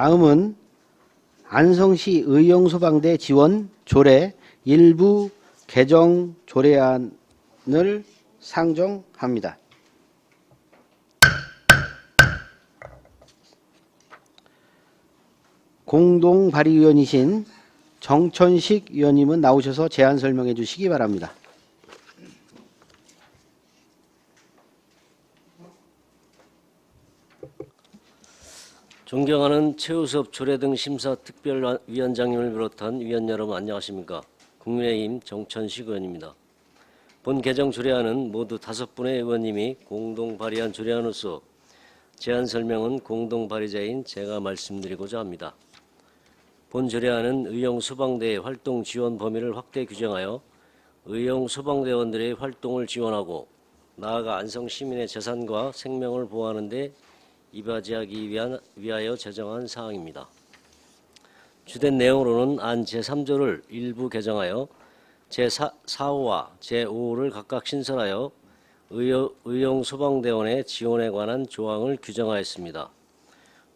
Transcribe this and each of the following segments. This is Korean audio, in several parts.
다음은 안성시 의용소방대 지원 조례 일부 개정 조례안을 상정합니다. 공동 발의위원이신 정천식 위원님은 나오셔서 제안 설명해 주시기 바랍니다. 존경하는 최우섭 조례 등 심사 특별위원장님을 비롯한 위원 여러분 안녕하십니까. 국민의힘 정천식 의원입니다. 본 개정 조례안은 모두 5분의 의원님이 공동 발의한 조례안으로서 제안 설명은 공동 발의자인 제가 말씀드리고자 합니다. 본 조례안은 의용소방대의 활동 지원 범위를 확대 규정하여 의용소방대원들의 활동을 지원하고 나아가 안성시민의 재산과 생명을 보호하는 데 이바지하기 위하여 제정한 사항입니다. 주된 내용으로는 안 제3조를 일부 개정하여 제4호와 제5호를 각각 신설하여 의용소방대원의 지원에 관한 조항을 규정하였습니다.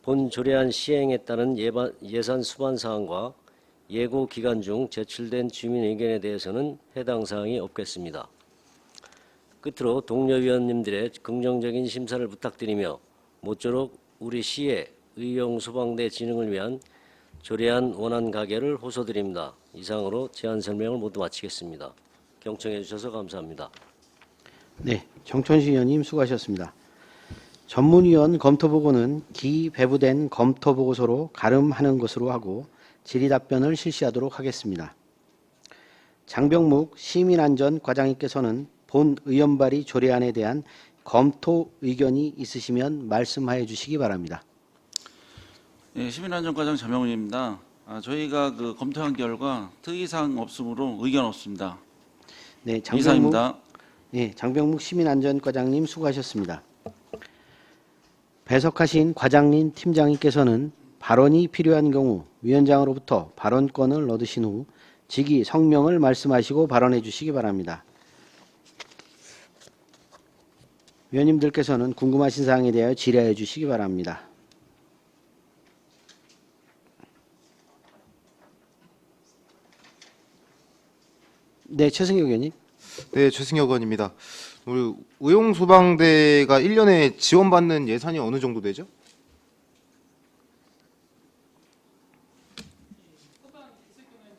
본 조례안 시행에 따른 예산 수반 사항과 예고 기간 중 제출된 주민 의견에 대해서는 해당 사항이 없겠습니다. 끝으로 동료 위원님들의 긍정적인 심사를 부탁드리며 모쪼록 우리 시의 의용소방대 진흥을 위한 조례안 원안 가결을 호소드립니다. 이상으로 제안 설명을 모두 마치겠습니다. 경청해 주셔서 감사합니다. 네, 정천식 위원님 수고하셨습니다. 전문위원 검토보고는 기배부된 검토보고서로 가름하는 것으로 하고 질의답변을 실시하도록 하겠습니다. 장병묵 시민안전과장님께서는 본 의원발의 조례안에 대한 검토 의견이 있으시면 말씀하여 주시기 바랍니다. 네, 시민안전과장 장병훈입니다. 저희가 검토한 결과 특이사항 없으므로 의견 없습니다. 네, 이상입니다. 네, 장병묵 시민안전과장님 수고하셨습니다. 배석하신 과장님, 팀장님께서는 발언이 필요한 경우 위원장으로부터 발언권을 얻으신 후 직위 성명을 말씀하시고 발언해 주시기 바랍니다. 위원님들께서는 궁금하신 사항에 대하여 질의해 주시기 바랍니다. 네, 최승혁 의원님. 네, 최승혁 의원입니다. 우리 의용소방대가 1년에 지원받는 예산이 어느 정도 되죠?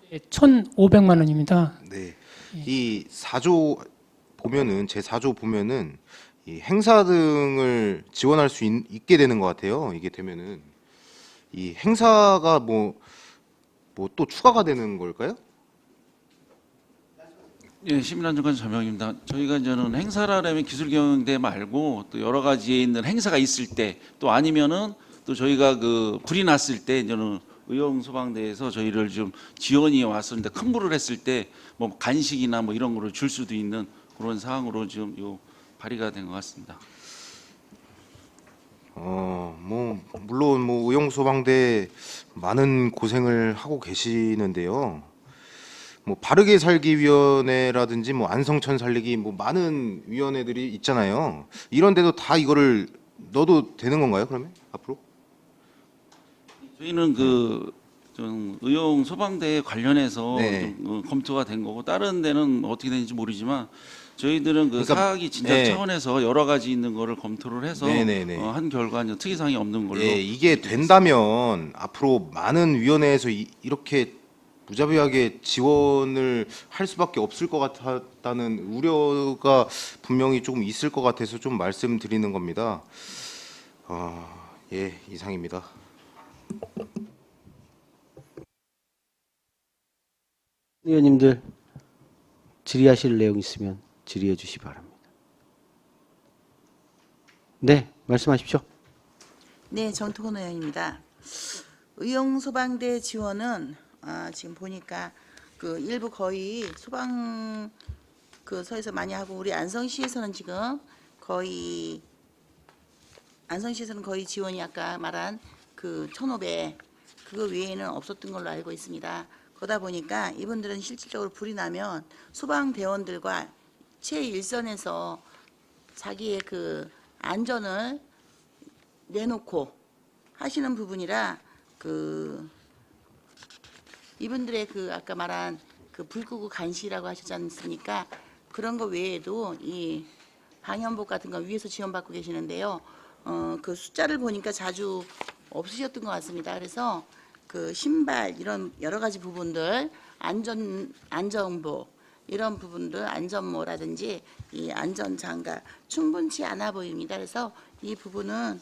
네, 1,500만 원입니다. 네. 이 4조 보면은 제4조 보면은 이 행사 등을 지원할 수 있게 되는 것 같아요. 이게 되면은 이 행사가 뭐 또 추가가 되는 걸까요? 예, 시민안전과장 장병입니다. 저희가 이제는 행사라면 기술경영대 말고 또 여러 가지에 있는 행사가 있을 때 또 아니면은 또 저희가 불이 났을 때 이제는 의용소방대에서 저희를 좀 지원이 왔었는데 큰 불을 했을 때 뭐 간식이나 뭐 이런 거를 줄 수도 있는 그런 사항으로 지금 요 발의가 된 것 같습니다. 물론 의용소방대 많은 고생을 하고 계시는데요. 바르게 살기 위원회라든지 안성천 살리기 많은 위원회들이 있잖아요. 이런데도 다 이거를 넣어도 되는 건가요? 그러면 앞으로? 저희는 좀 의용 소방대 관련해서 네. 좀 검토가 된 거고 다른 데는 어떻게 되는지 모르지만 저희들은 그러니까, 사학이 진작 네. 차원에서 여러 가지 있는 거를 검토를 해서 네네네. 한 결과 특이사항이 없는 걸로. 예, 이게 된다면 앞으로 많은 위원회에서 이렇게 무자비하게 지원을 할 수밖에 없을 것 같다는 우려가 분명히 조금 있을 것 같아서 좀 말씀드리는 겁니다. 예, 이상입니다. 의원님들 질의하실 내용 있으면 질의해 주시기 바랍니다. 네, 말씀하십시오. 네, 정토근 의원입니다. 의용소방대 지원은 지금 보니까 일부 거의 소방 서에서 많이 하고 우리 안성시에서는 지금 거의 지원이 아까 말한 1,500 그거 외에는 없었던 걸로 알고 있습니다. 그러다 보니까 이분들은 실질적으로 불이 나면 소방대원들과 최일선에서 자기의 안전을 내놓고 하시는 부분이라 그 이분들의 그 아까 말한 그 불구구 간시라고 하셨지 않습니까? 그런 거 외에도 이 방염복 같은 거 위에서 지원받고 계시는데요. 그 숫자를 보니까 자주 없으셨던 것 같습니다. 그래서 그 신발 이런 여러 가지 부분들 안전복 이런 부분들 안전모라든지 이 안전장갑 충분치 않아 보입니다. 그래서 이 부분은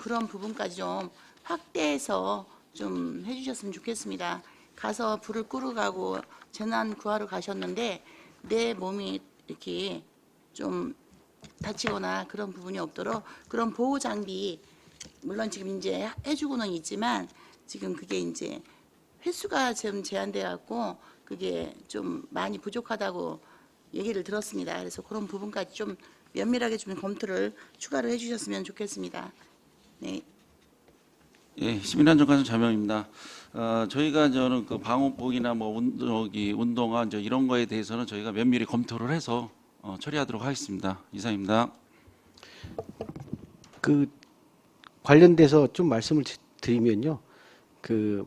그런 부분까지 좀 확대해서 좀 해주셨으면 좋겠습니다. 가서 불을 끄러 가고 재난 구하러 가셨는데 내 몸이 이렇게 좀 다치거나 그런 부분이 없도록 그런 보호 장비 물론 지금 이제 해주고는 있지만 지금 그게 이제 횟수가 좀 제한돼 갖고 그게 좀 많이 부족하다고 얘기를 들었습니다. 그래서 그런 부분까지 좀 면밀하게 좀 검토를 추가로 해주셨으면 좋겠습니다. 네. 예, 시민안전과장 자명입니다. 저희가 저는 그 방호복이나 뭐 운동화 이제 이런 거에 대해서는 저희가 면밀히 검토를 해서 처리하도록 하겠습니다. 이상입니다. 그 관련돼서 좀 말씀을 드리면요. 그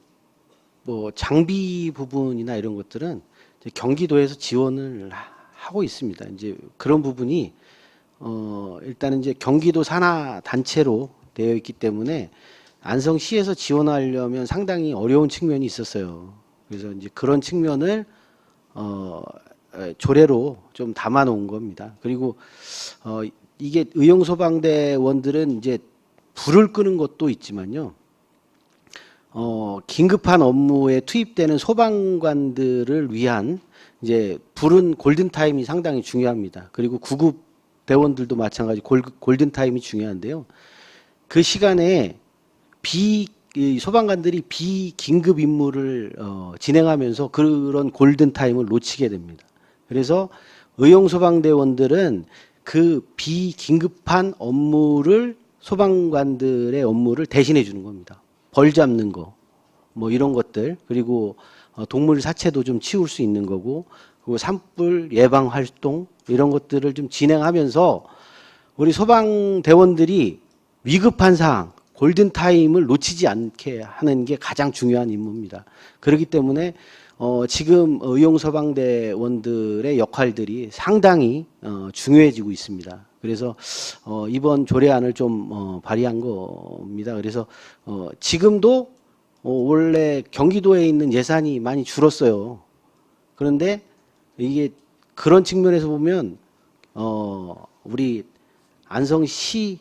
뭐 장비 부분이나 이런 것들은 이제 경기도에서 지원을 하고 있습니다. 이제 그런 부분이 일단은 이제 경기도 산하 단체로 되어 있기 때문에 안성시에서 지원하려면 상당히 어려운 측면이 있었어요. 그래서 이제 그런 측면을 조례로 좀 담아 놓은 겁니다. 그리고 이게 의용소방대원들은 이제 불을 끄는 것도 있지만요. 긴급한 업무에 투입되는 소방관들을 위한 이제 불은 골든타임이 상당히 중요합니다. 그리고 구급 대원들도 마찬가지 골든타임이 중요한데요. 그 시간에 이 소방관들이 비긴급 임무를 진행하면서 그런 골든타임을 놓치게 됩니다. 그래서 의용소방대원들은 그 비긴급한 업무를 소방관들의 업무를 대신해 주는 겁니다. 벌 잡는 거, 뭐 이런 것들, 그리고 동물 사체도 좀 치울 수 있는 거고, 그리고 산불 예방 활동 이런 것들을 좀 진행하면서 우리 소방대원들이 위급한 상황, 골든타임을 놓치지 않게 하는 게 가장 중요한 임무입니다. 그렇기 때문에 지금 의용소방대원들의 역할들이 상당히 중요해지고 있습니다. 그래서 이번 조례안을 좀 발의한 겁니다. 그래서 지금도 원래 경기도에 있는 예산이 많이 줄었어요. 그런데 이게 그런 측면에서 보면 우리 안성시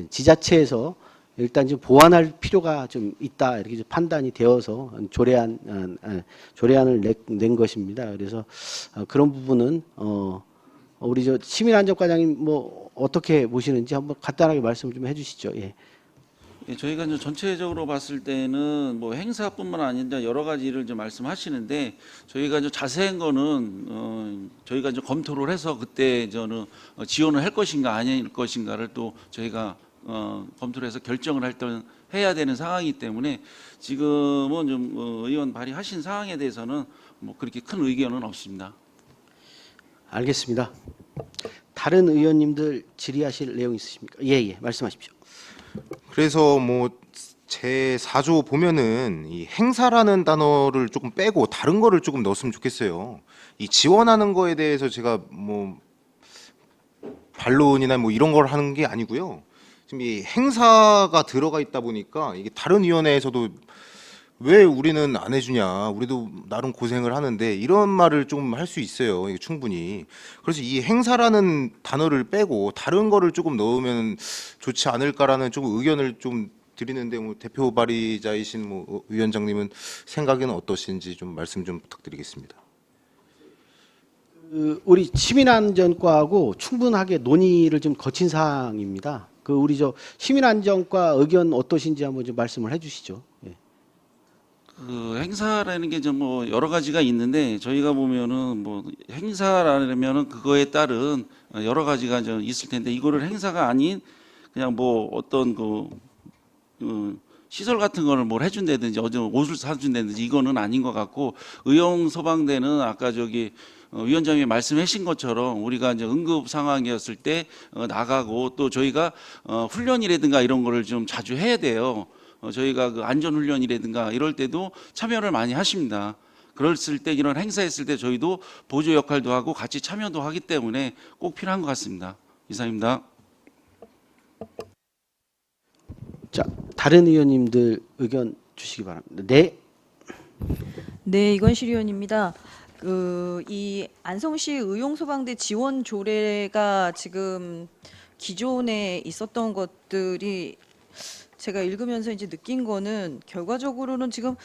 지자체에서 일단 좀 보완할 필요가 좀 있다 이렇게 좀 판단이 되어서 조례안을 낸 것입니다. 그래서 그런 부분은 우리 저 시민안전과장님 뭐 어떻게 보시는지 한번 간단하게 말씀 좀 해주시죠. 예. 예, 저희가 이제 전체적으로 봤을 때는 뭐 행사뿐만 아니라 여러 가지를 좀 말씀하시는데 저희가 이제 자세한 거는 저희가 이제 검토를 해서 그때 저는 지원을 할 것인가 아닐 것인가를 또 저희가 검토를 해서 결정을 해야 되는 상황이기 때문에 지금은 좀 의원 발의하신 사항에 대해서는 뭐 그렇게 큰 의견은 없습니다. 알겠습니다. 다른 의원님들 질의하실 내용 있으십니까? 예, 말씀하십시오. 그래서 뭐 제 4조 보면은 이 행사라는 단어를 조금 빼고 다른 거를 조금 넣었으면 좋겠어요. 이 지원하는 거에 대해서 제가 뭐 반론이나 뭐 이런 걸 하는 게 아니고요. 지금 이 행사가 들어가 있다 보니까 이게 다른 위원회에서도 왜 우리는 안 해주냐, 우리도 나름 고생을 하는데 이런 말을 좀 할 수 있어요. 이게 충분히. 그래서 이 행사라는 단어를 빼고 다른 거를 조금 넣으면 좋지 않을까라는 좀 의견을 좀 드리는데 뭐 대표 발의자이신 뭐 위원장님은 생각은 어떠신지 좀 말씀 좀 부탁드리겠습니다. 우리 시민안전과하고 충분하게 논의를 좀 거친 사항입니다. 우리 저 시민안전과 의견 어떠신지 한번 좀 말씀을 해주시죠. 예. 그 행사라는 게 좀 뭐 여러 가지가 있는데 저희가 보면은 뭐 행사라면은 그거에 따른 여러 가지가 좀 있을 텐데 이거를 행사가 아닌 그냥 뭐 어떤 시설 같은 거를 뭘 해준다든지 옷을 사준다든지 이거는 아닌 것 같고 의용소방대는 아까 위원장님이 말씀하신 것처럼 우리가 이제 응급 상황이었을 때 나가고 또 저희가 훈련이라든가 이런 거를 좀 자주 해야 돼요. 저희가 그 안전훈련이라든가 이럴 때도 참여를 많이 하십니다. 그랬을 때 이런 행사했을 때 저희도 보조 역할도 하고 같이 참여도 하기 때문에 꼭 필요한 것 같습니다. 이상입니다. 자, 다른 의원님들 의견 주시기 바랍니다. 네. 네, 이건실 의원입니다. 이 안성시 의용소방대 지원 조례가 지금 기존에 있었던 것들이 제가 읽으면서 이제 느낀 거는 결과적으로는 지금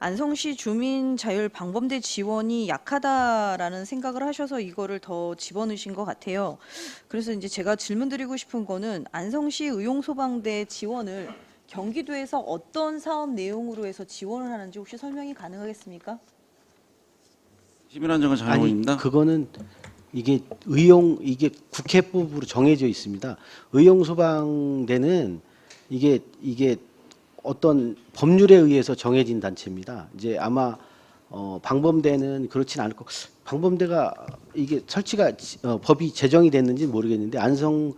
안성시 주민 자율 방범대 지원이 약하다라는 생각을 하셔서 이거를 더 집어넣으신 것 같아요. 그래서 이제 제가 질문드리고 싶은 거는 안성시 의용소방대 지원을 경기도에서 어떤 사업 내용으로 해서 지원을 하는지 혹시 설명이 가능하겠습니까? 시민안전관 아니, 장관입니다. 그거는 이게 국회법으로 정해져 있습니다. 의용소방대는 이게 어떤 법률에 의해서 정해진 단체입니다. 이제 아마 방범대는 그렇진 않을 거. 방범대가 이게 설치가 법이 제정이 됐는지 모르겠는데 안성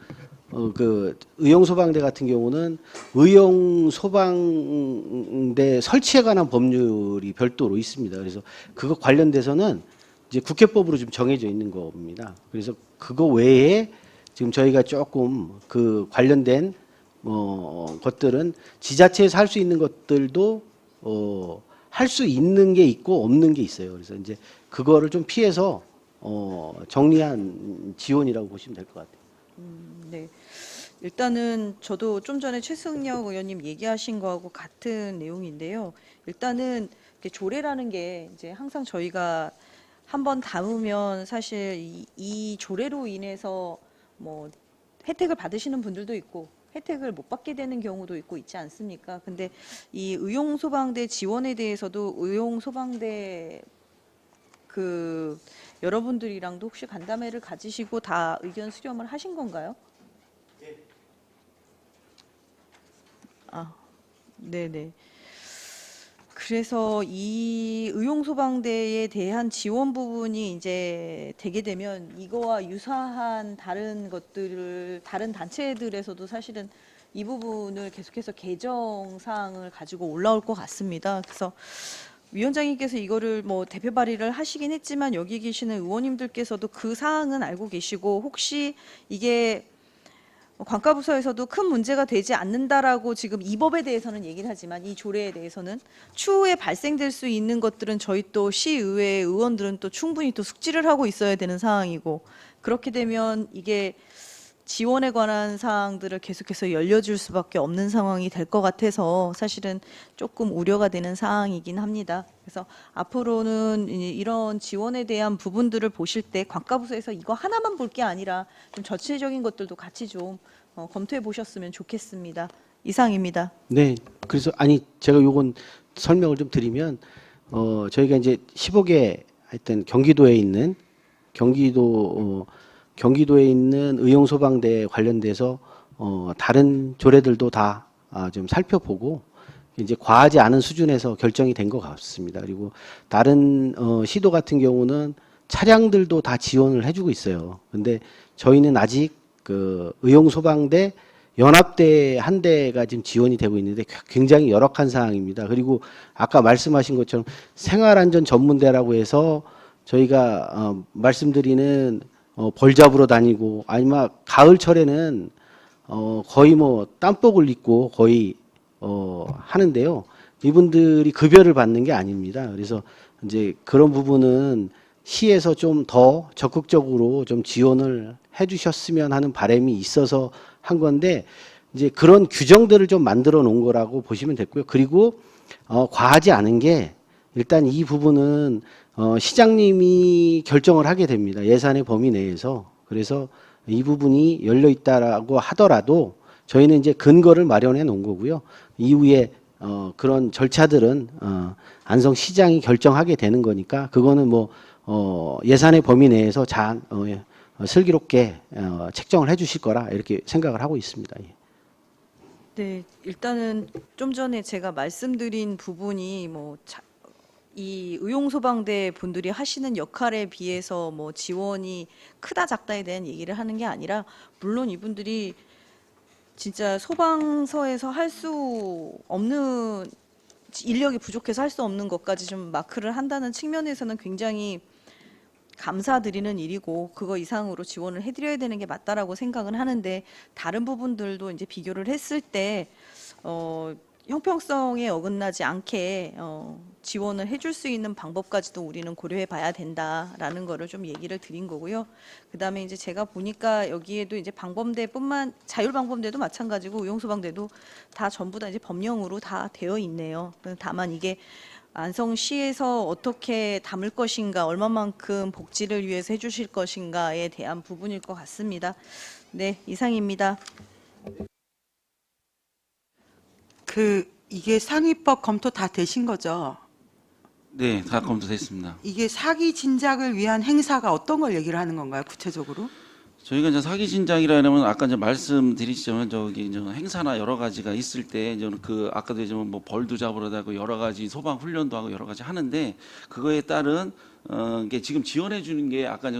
그 의용소방대 같은 경우는 의용소방대 설치에 관한 법률이 별도로 있습니다. 그래서 그거 관련돼서는 이제 국회법으로 좀 정해져 있는 겁니다. 그래서 그거 외에 지금 저희가 조금 그 관련된 것들은 지자체에서 할 수 있는 것들도 할 수 있는 게 있고 없는 게 있어요. 그래서 이제 그거를 좀 피해서 정리한 지원이라고 보시면 될 것 같아요. 네. 일단은 저도 좀 전에 최승혁 의원님 얘기하신 거하고 같은 내용인데요. 일단은 이렇게 조례라는 게 이제 항상 저희가 한번 담으면 사실 이 조례로 인해서 뭐 혜택을 받으시는 분들도 있고 혜택을 못 받게 되는 경우도 있고 있지 않습니까? 근데 이 의용소방대 지원에 대해서도 의용소방대 여러분들이랑도 혹시 간담회를 가지시고 다 의견 수렴을 하신 건가요? 아, 네네. 그래서 이 의용소방대에 대한 지원 부분이 이제 되게 되면 이거와 유사한 다른 것들을 다른 단체들에서도 사실은 이 부분을 계속해서 개정 사항을 가지고 올라올 것 같습니다. 그래서 위원장님께서 이거를 뭐 대표 발의를 하시긴 했지만 여기 계시는 의원님들께서도 그 사항은 알고 계시고 혹시 이게 관가부서에서도 큰 문제가 되지 않는다라고 지금 이 법에 대해서는 얘기를 하지만 이 조례에 대해서는 추후에 발생될 수 있는 것들은 저희 또 시의회 의원들은 또 충분히 또 숙지를 하고 있어야 되는 상황이고 그렇게 되면 이게 지원에 관한 사항들을 계속해서 열려줄 수밖에 없는 상황이 될 것 같아서 사실은 조금 우려가 되는 사항이긴 합니다. 그래서 앞으로는 이런 지원에 대한 부분들을 보실 때 관가부서에서 이거 하나만 볼 게 아니라 좀 전체적인 것들도 같이 좀 검토해 보셨으면 좋겠습니다. 이상입니다. 네. 그래서 아니 제가 요건 설명을 좀 드리면 저희가 이제 15개 하여튼 경기도에 있는 의용소방대에 관련돼서 다른 조례들도 다 좀 살펴보고 이제 과하지 않은 수준에서 결정이 된 것 같습니다. 그리고 다른 시도 같은 경우는 차량들도 다 지원을 해주고 있어요. 근데 저희는 아직 그 의용소방대 연합대 한 대가 지금 지원이 되고 있는데 굉장히 열악한 상황입니다. 그리고 아까 말씀하신 것처럼 생활안전 전문대라고 해서 저희가 말씀드리는 벌 잡으러 다니고 아니면 가을철에는 거의 뭐 땀복을 입고 거의 하는데요. 이분들이 급여를 받는 게 아닙니다. 그래서 이제 그런 부분은 시에서 좀 더 적극적으로 좀 지원을 해주셨으면 하는 바람이 있어서 한 건데 이제 그런 규정들을 좀 만들어 놓은 거라고 보시면 됐고요. 그리고 과하지 않은 게 일단 이 부분은 시장님이 결정을 하게 됩니다. 예산의 범위 내에서. 그래서 이 부분이 열려 있다라고 하더라도 저희는 이제 근거를 마련해 놓은 거고요. 이후에 그런 절차들은 안성시장이 결정하게 되는 거니까 그거는 뭐 예산의 범위 내에서 슬기롭게 책정을 해주실 거라 이렇게 생각을 하고 있습니다. 예. 네, 일단은 좀 전에 제가 말씀드린 부분이 이 의용소방대 분들이 하시는 역할에 비해서 뭐 지원이 크다 작다에 대한 얘기를 하는 게 아니라 물론 이분들이 진짜 소방서에서 할 수 없는 인력이 부족해서 할 수 없는 것까지 좀 마크를 한다는 측면에서는 굉장히 감사드리는 일이고 그거 이상으로 지원을 해드려야 되는 게 맞다라고 생각은 하는데 다른 부분들도 이제 비교를 했을 때 형평성에 어긋나지 않게 지원을 해줄 수 있는 방법까지도 우리는 고려해 봐야 된다라는 거를 좀 얘기를 드린 거고요. 그다음에 이제 제가 보니까 여기에도 이제 방범대뿐만 자율방범대도 마찬가지고 의용소방대도 다 전부 다 이제 법령으로 다 되어 있네요. 다만 이게 안성시에서 어떻게 담을 것인가, 얼마만큼 복지를 위해서 해주실 것인가에 대한 부분일 것 같습니다. 네, 이상입니다. 이게 상위법 검토 다 되신 거죠? 네, 다 검토됐습니다. 이게 사기 진작을 위한 행사가 어떤 걸 얘기를 하는 건가요, 구체적으로? 저희가 이제 사기 진작이라면 아까 이제 말씀드리시자면 저기 이제 행사나 여러 가지가 있을 때 이제 그 아까도 얘기했지만 뭐 벌도 잡으러다 하고 여러 가지 소방 훈련도 하고 여러 가지 하는데 그거에 따른 이게 지금 지원해 주는 게 아까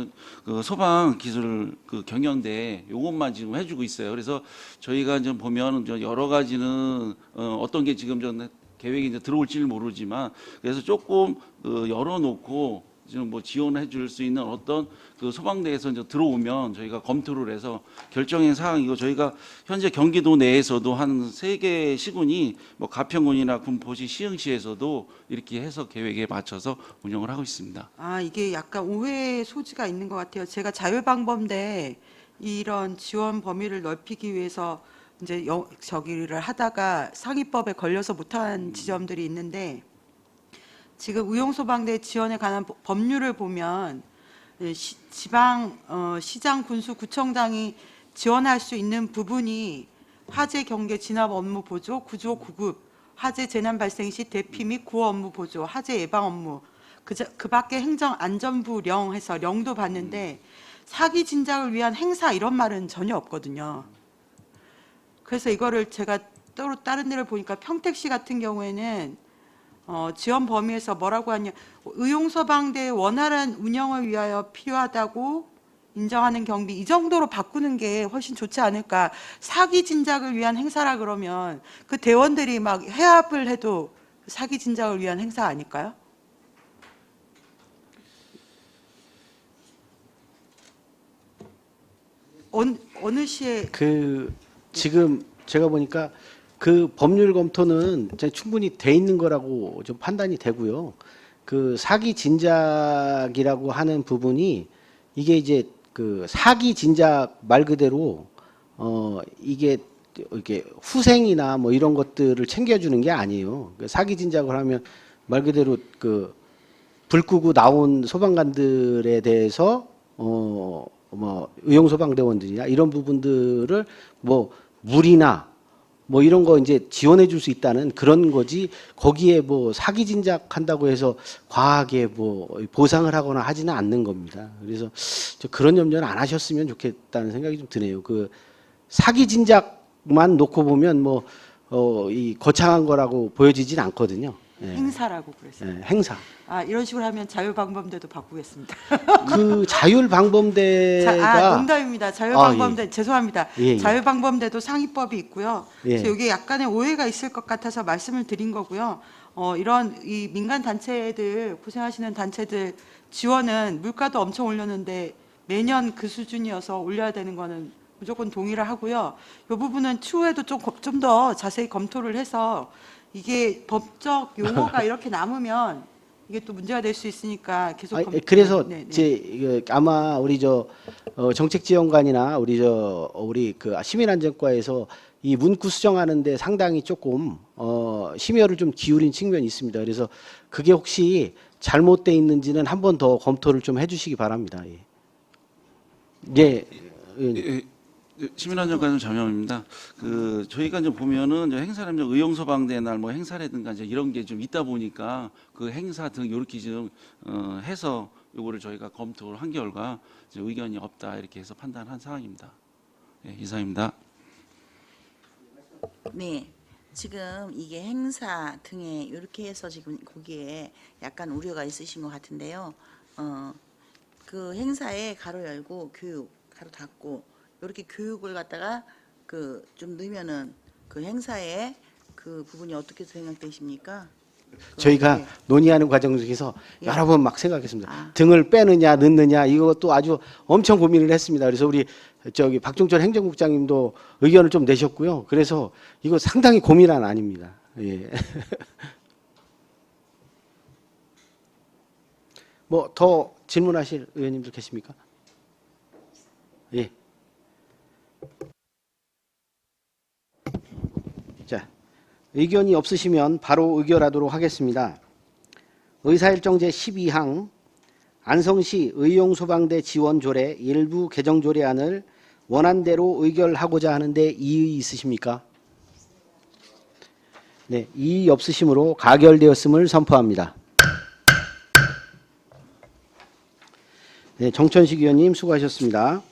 그 소방 기술 그 경영대 요것만 지금 해주고 있어요. 그래서 저희가 좀 보면 저 여러 가지는 어떤 게 지금 전 계획이 이제 들어올지는 모르지만 그래서 조금 열어놓고 지금 뭐 지원해 줄 수 있는 어떤 그 소방대에서 이제 들어오면 저희가 검토를 해서 결정의 사항이고 저희가 현재 경기도 내에서도 한 3개 시군이 뭐 가평군이나 군포시 시흥시에서도 이렇게 해서 계획에 맞춰서 운영을 하고 있습니다. 아, 이게 약간 오해의 소지가 있는 것 같아요. 제가 자율방범대 이런 지원 범위를 넓히기 위해서 이제 저기를 하다가 상위법에 걸려서 못한 지점들이 있는데 지금 의용소방대 지원에 관한 법률을 보면 지방 시장 군수 구청장이 지원할 수 있는 부분이 화재 경계 진압 업무 보조 구조 구급 화재 재난 발생 시 대피 및 구호 업무 보조 화재 예방 업무 그 밖에 행정 안전부령 해서 령도 받는데 사기 진작을 위한 행사 이런 말은 전혀 없거든요. 그래서 이거를 제가 또 다른 데를 보니까 평택시 같은 경우에는 지원 범위에서 뭐라고 하냐, 의용소방대 원활한 운영을 위하여 필요하다고 인정하는 경비 이 정도로 바꾸는 게 훨씬 좋지 않을까. 사기 진작을 위한 행사라 그러면 그 대원들이 막 해압을 해도 사기 진작을 위한 행사 아닐까요? 어느 시에 지금 제가 보니까 그 법률 검토는 충분히 돼 있는 거라고 좀 판단이 되고요. 그 사기 진작이라고 하는 부분이 이게 이제 그 사기 진작 말 그대로 이게 후생이나 뭐 이런 것들을 챙겨주는 게 아니에요. 사기 진작을 하면 말 그대로 그 불 끄고 나온 소방관들에 대해서 뭐 의용소방대원들이나 이런 부분들을 뭐 물이나 뭐 이런 거 이제 지원해 줄 수 있다는 그런 거지 거기에 뭐 사기 진작한다고 해서 과하게 뭐 보상을 하거나 하지는 않는 겁니다. 그래서 저 그런 염려는 안 하셨으면 좋겠다는 생각이 좀 드네요. 그 사기 진작만 놓고 보면 뭐 이 거창한 거라고 보여지진 않거든요. 예. 행사라고 그랬어요. 예, 행사. 아, 이런 식으로 하면 자율방범대도 바꾸겠습니다. 그 자율방범대가 농담입니다. 자율방범대 죄송합니다. 예. 자율방범대도 상위법이 있고요. 예. 그래서 여기에 약간의 오해가 있을 것 같아서 말씀을 드린 거고요. 이런 이 민간 단체들 고생하시는 단체들 지원은 물가도 엄청 올렸는데 매년 그 수준이어서 올려야 되는 거는 무조건 동의를 하고요. 이 부분은 추후에도 좀 더 자세히 검토를 해서 이게 법적 용어가 이렇게 남으면 이게 또 문제가 될 수 있으니까 계속 그래서 네, 네. 제 아마 우리 정책지원관이나 우리 그 시민안전과에서 이 문구 수정하는데 상당히 조금 심혈을 좀 기울인 측면이 있습니다. 그래서 그게 혹시 잘못돼 있는지는 한 번 더 검토를 좀 해주시기 바랍니다. 예. 예. 예, 시민안전과는 자명입니다. 그 저희가 이제 보면은 이제 행사라면 의용소방대 날 뭐 행사라든가 이제 이런 게 좀 있다 보니까 그 행사 등 이렇게 좀 해서 요거를 저희가 검토를 한 결과 이제 의견이 없다 이렇게 해서 판단한 사항입니다. 예, 이상입니다. 네, 지금 이게 행사 등에 이렇게 해서 지금 거기에 약간 우려가 있으신 것 같은데요. 그 행사에 가로 열고 교육, 가로 닫고 이렇게 교육을 갖다가 그 좀 넣으면은 그 행사에 그 부분이 어떻게 생각되십니까? 저희가 예. 논의하는 과정 중에서 예. 여러 번 막 생각했습니다. 아. 등을 빼느냐 넣느냐 이것도 아주 엄청 고민을 했습니다. 그래서 우리 저기 박종철 행정국장님도 의견을 좀 내셨고요. 그래서 이거 상당히 고민한 안입니다. 예. 뭐 더 질문하실 의원님들 계십니까? 예. 자, 의견이 없으시면 바로 의결하도록 하겠습니다. 의사일정 제12항 안성시 의용소방대 지원 조례 일부 개정 조례안을 원안대로 의결하고자 하는데 이의 있으십니까? 네, 이의 없으시므로 가결되었음을 선포합니다. 네, 정천식 의원님 수고하셨습니다.